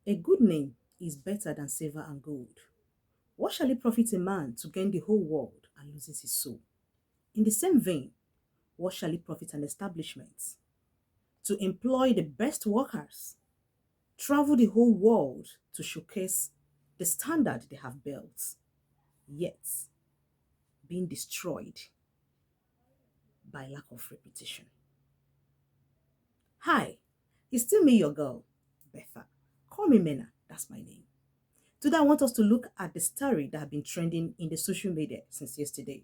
A good name is better than silver and gold. What shall it profit a man to gain the whole world and loses his soul? In the same vein, what shall it profit an establishment to employ the best workers, travel the whole world to showcase the standard they have built, yet being destroyed by lack of repetition? Hi, it's still me, your girl, Betha. Call me Mena, that's my name. Today, I want us to look at the story that has been trending in the social media since yesterday.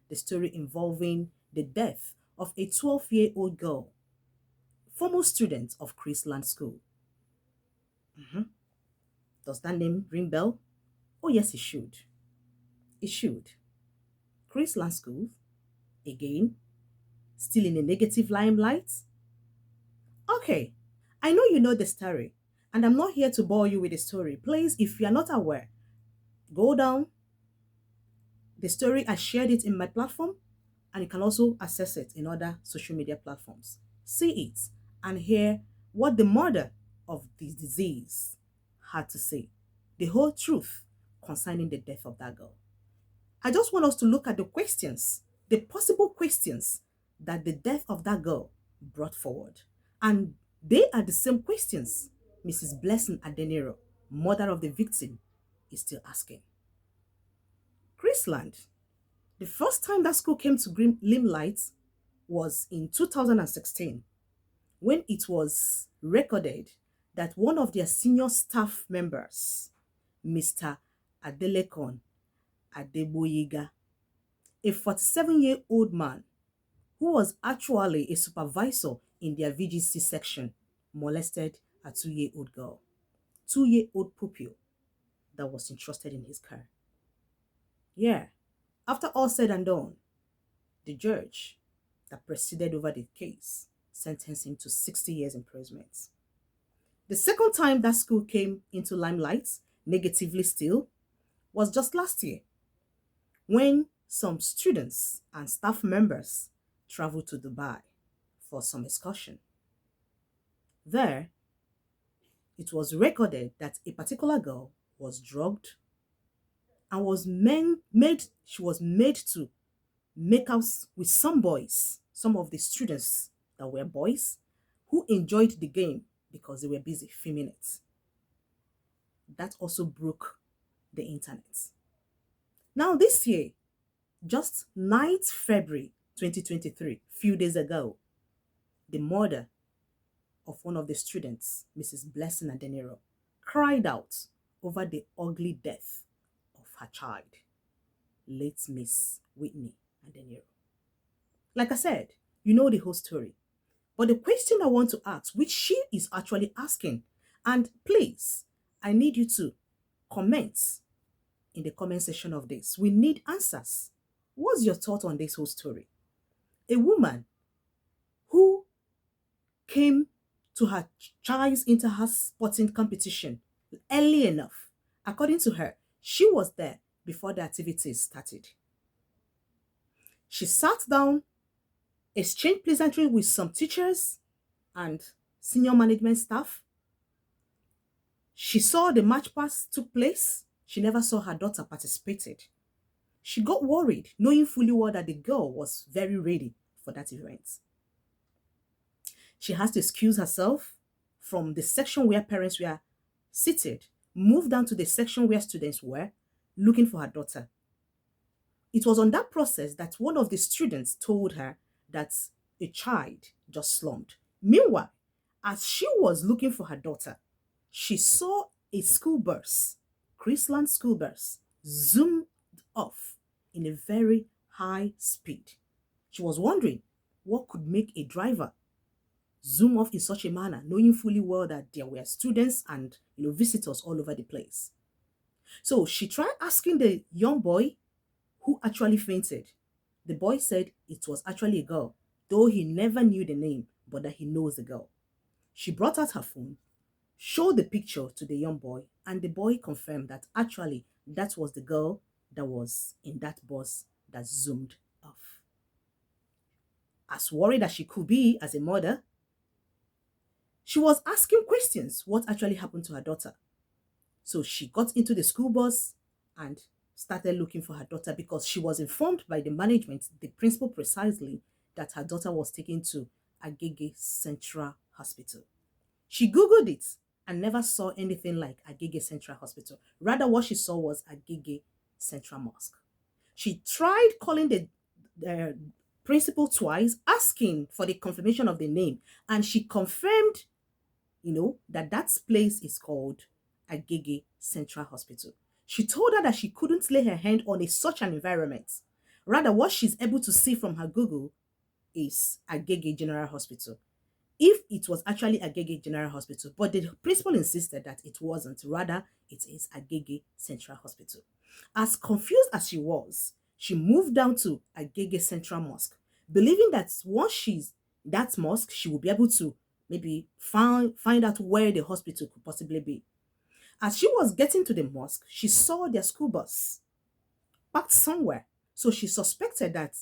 The story involving the death of a 12-year-old girl, former student of Chrisland School. Mhm. Does that name ring bell? Oh yes, it should. It should. Chrisland School, again, still in a negative limelight. Okay, I know you know the story, and I'm not here to bore you with the story. Please, if you are not aware, go down the story. I shared it in my platform, and you can also access it in other social media platforms. See it and hear what the mother of this disease had to say, the whole truth concerning the death of that girl. I just want us to look at the questions, the possible questions that the death of that girl brought forward. And they are the same questions Mrs. Blessing Adeniro, mother of the victim, is still asking. Chrisland, the first time that school came to limelight was in 2016 when it was recorded that one of their senior staff members, Mr. Adelekon Adeboyiga, a 47-year-old man who was actually a supervisor in their VGC section, molested a 2-year-old girl, 2-year-old pupil that was entrusted in his care. Yeah, after all said and done, the judge that presided over the case sentenced him to 60 years imprisonment. The second time that school came into limelight, negatively still, was just last year when some students and staff members traveled to Dubai for some excursion. There, it was recorded that a particular girl was drugged and she was made to make out with some boys, some of the students that were boys who enjoyed the game because they were busy filming it. That also broke the internet. Now this year, just 9th February 2023, few days ago, the mother of one of the students, Mrs. Blessing Adeniro, cried out over the ugly death of her child, late Miss Whitney Adeniro. Like I said, you know the whole story. But the question I want to ask, which she is actually asking, and please, I need you to comment in the comment section of this. We need answers. What's your thought on this whole story? A woman who came to her child's inter-house sporting competition early enough. According to her, she was there before the activities started. She sat down, exchanged pleasantry with some teachers and senior management staff. She saw the match pass took place. She never saw her daughter participated. She got worried, knowing fully well that the girl was very ready for that event. She has to excuse herself from the section where parents were seated, move down to the section where students were, looking for her daughter. It was on that process that one of the students told her that a child just slumped. Meanwhile, as she was looking for her daughter, she saw a school bus, Chrisland school bus, zoomed off in a very high speed. She was wondering what could make a driver zoom off in such a manner, knowing fully well that there were students and visitors all over the place. So she tried asking the young boy who actually fainted. The boy said it was actually a girl, though he never knew the name, but that he knows the girl. She brought out her phone, showed the picture to the young boy, and the boy confirmed that actually that was the girl that was in that bus that zoomed off. As worried as she could be as a mother, she was asking questions what actually happened to her daughter. So she got into the school bus and started looking for her daughter because she was informed by the management, the principal precisely, that her daughter was taken to Agege Central Hospital. She Googled it and never saw anything like Agege Central Hospital. Rather, what she saw was Agege Central Mosque. She tried calling the principal twice, asking for the confirmation of the name, and she confirmed, that that place is called Agege Central Hospital. She told her that she couldn't lay her hand on such an environment. Rather, what she's able to see from her Google is Agege General Hospital. If it was actually Agege General Hospital, but the principal insisted that it wasn't, rather, it is Agege Central Hospital. As confused as she was, she moved down to Agege Central Mosque, believing that once she's that mosque, she will be able to maybe find out where the hospital could possibly be. As she was getting to the mosque, she saw their school bus parked somewhere. So she suspected that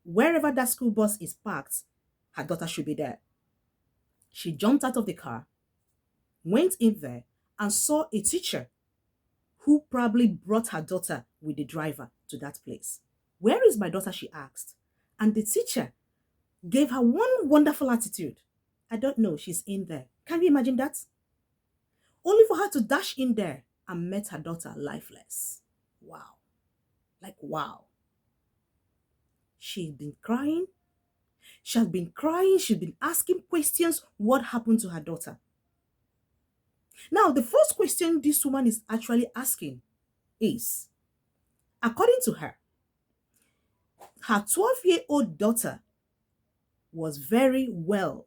wherever that school bus is parked, her daughter should be there. She jumped out of the car, went in there, and saw a teacher who probably brought her daughter with the driver to that place. Where is my daughter? She asked. And the teacher gave her one wonderful attitude. I don't know, she's in there. Can you imagine that? Only for her to dash in there and met her daughter lifeless. Wow. Like, wow. She'd been crying. She had been crying. She'd been asking questions. What happened to her daughter? Now, the first question this woman is actually asking is, according to her 12-year-old daughter was very well,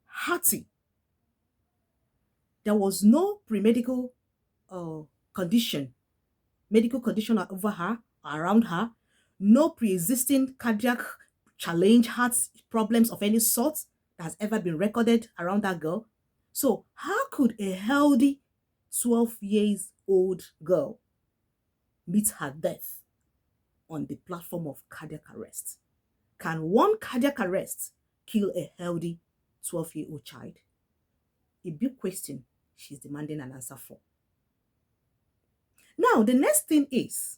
hearty. There was no pre-medical uh, condition, medical condition over her, around her, no pre-existing cardiac challenge, heart problems of any sort that has ever been recorded around that girl. So how could a healthy 12 years old girl meet her death on the platform of cardiac arrest? Can one cardiac arrest kill a healthy 12-year-old child? A big question she's demanding an answer for. Now, the next thing is,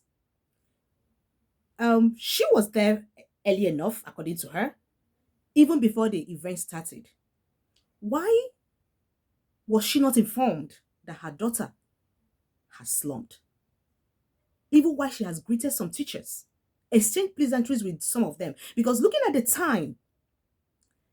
she was there early enough, according to her, even before the event started. Why was she not informed that her daughter has slumped? Even while she has greeted some teachers, exchanged pleasantries with some of them. Because looking at the time,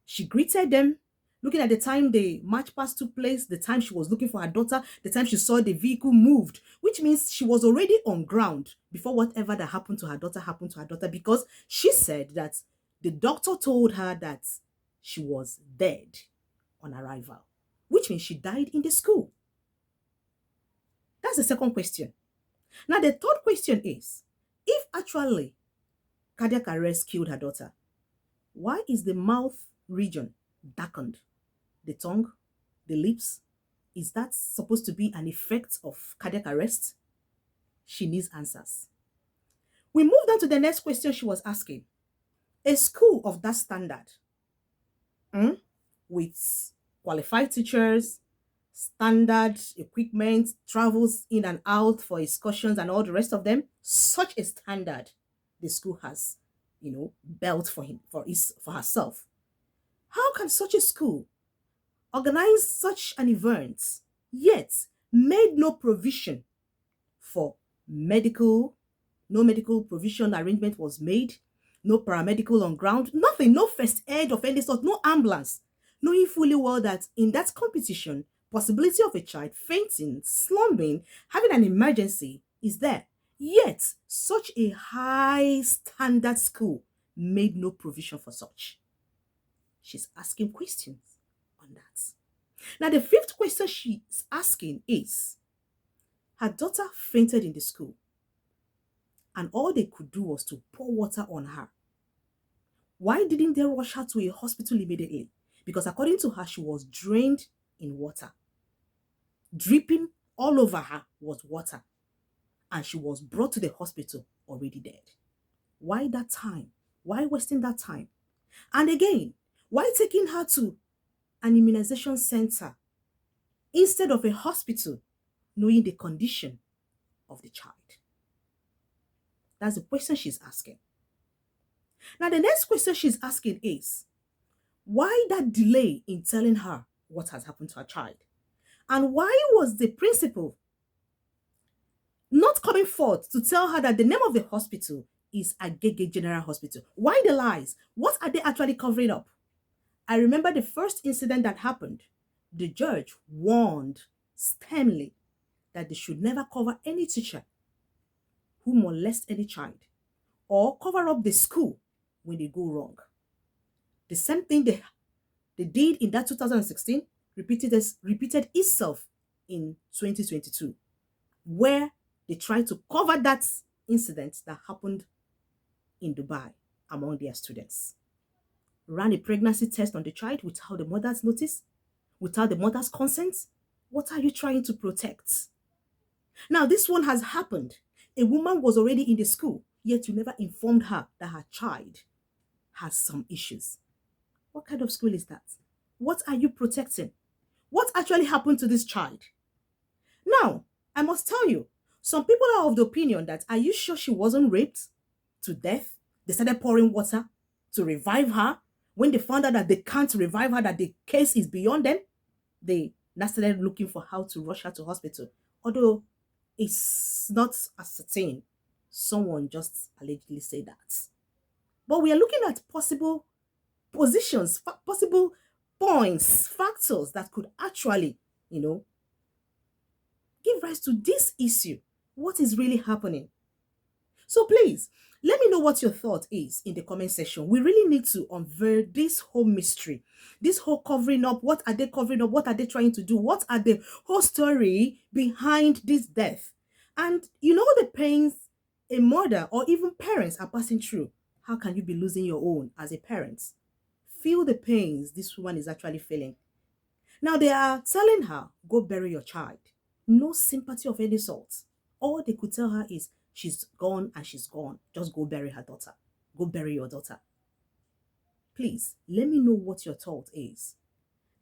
she greeted them, looking at the time the march past took place, the time she was looking for her daughter, the time she saw the vehicle moved, which means she was already on ground before whatever that happened to her daughter, because she said that the doctor told her that she was dead on arrival, which means she died in the school. That's the second question. Now, the third question is, if actually cardiac arrest killed her daughter, why is the mouth region darkened? The tongue, the lips, is that supposed to be an effect of cardiac arrest? She needs answers. We move on to the next question she was asking. A school of that standard, with qualified teachers, standard equipment, travels in and out for excursions and all the rest of them, such a standard the school has, built for herself. How can such a school organize such an event, yet made no provision for medical, no medical provision arrangement was made, no paramedical on ground, nothing, no first aid of any sort, no ambulance, knowing fully well that in that competition, possibility of a child fainting, slumping, having an emergency is there. Yet, such a high standard school made no provision for such. She's asking questions on that. Now, the fifth question she's asking is, her daughter fainted in the school, and all they could do was to pour water on her. Why didn't they rush her to a hospital immediately? Because according to her, she was drained in water. Dripping all over her was water, and she was brought to the hospital already dead. Why that time? Why wasting that time? And again, why taking her to an immunization center instead of a hospital knowing the condition of the child? That's the question she's asking. Now, the next question she's asking is, why that delay in telling her what has happened to her child? And why was the principal not coming forth to tell her that the name of the hospital is Agege General Hospital? Why the lies? What are they actually covering up? I remember the first incident that happened. The judge warned sternly that they should never cover any teacher who molests any child or cover up the school when they go wrong. The same thing they did in that 2016 repeated itself in 2022, where they tried to cover that incident that happened in Dubai among their students. Ran a pregnancy test on the child without the mother's notice, without the mother's consent. What are you trying to protect? Now, this one has happened. A woman was already in the school, yet you never informed her that her child has some issues. What kind of school is that? What are you protecting? What actually happened to this child? Now, I must tell you, some people are of the opinion that, are you sure she wasn't raped to death? They started pouring water to revive her. When they found out that they can't revive her, that the case is beyond them, they now started looking for how to rush her to hospital. Although it's not ascertained, someone just allegedly said that. But we are looking at possible positions, possible points, factors that could actually, give rise to this issue. What is really happening? So please, let me know what your thought is in the comment section. We really need to unveil this whole mystery, this whole covering up. What are they covering up? What are they trying to do? What are the whole story behind this death? And the pains a mother or even parents are passing through. How can you be losing your own as a parent? Feel the pains this woman is actually feeling. Now they are telling her, go bury your child. No sympathy of any sort. All they could tell her is, she's gone and she's gone. Just go bury her daughter. Go bury your daughter. Please, let me know what your thought is.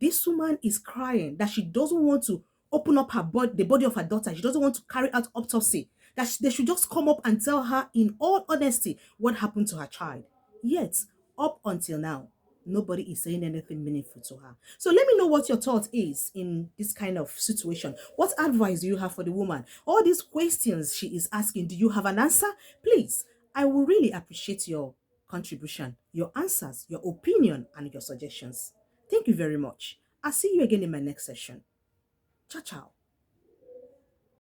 This woman is crying that she doesn't want to open up the body of her daughter. She doesn't want to carry out autopsy. That they should just come up and tell her in all honesty what happened to her child. Yet, up until now, nobody is saying anything meaningful to her. So let me know what your thought is in this kind of situation. What advice do you have for the woman? All these questions she is asking, do you have an answer? Please, I will really appreciate your contribution, your answers, your opinion, and your suggestions. Thank you very much. I'll see you again in my next session. Ciao, ciao.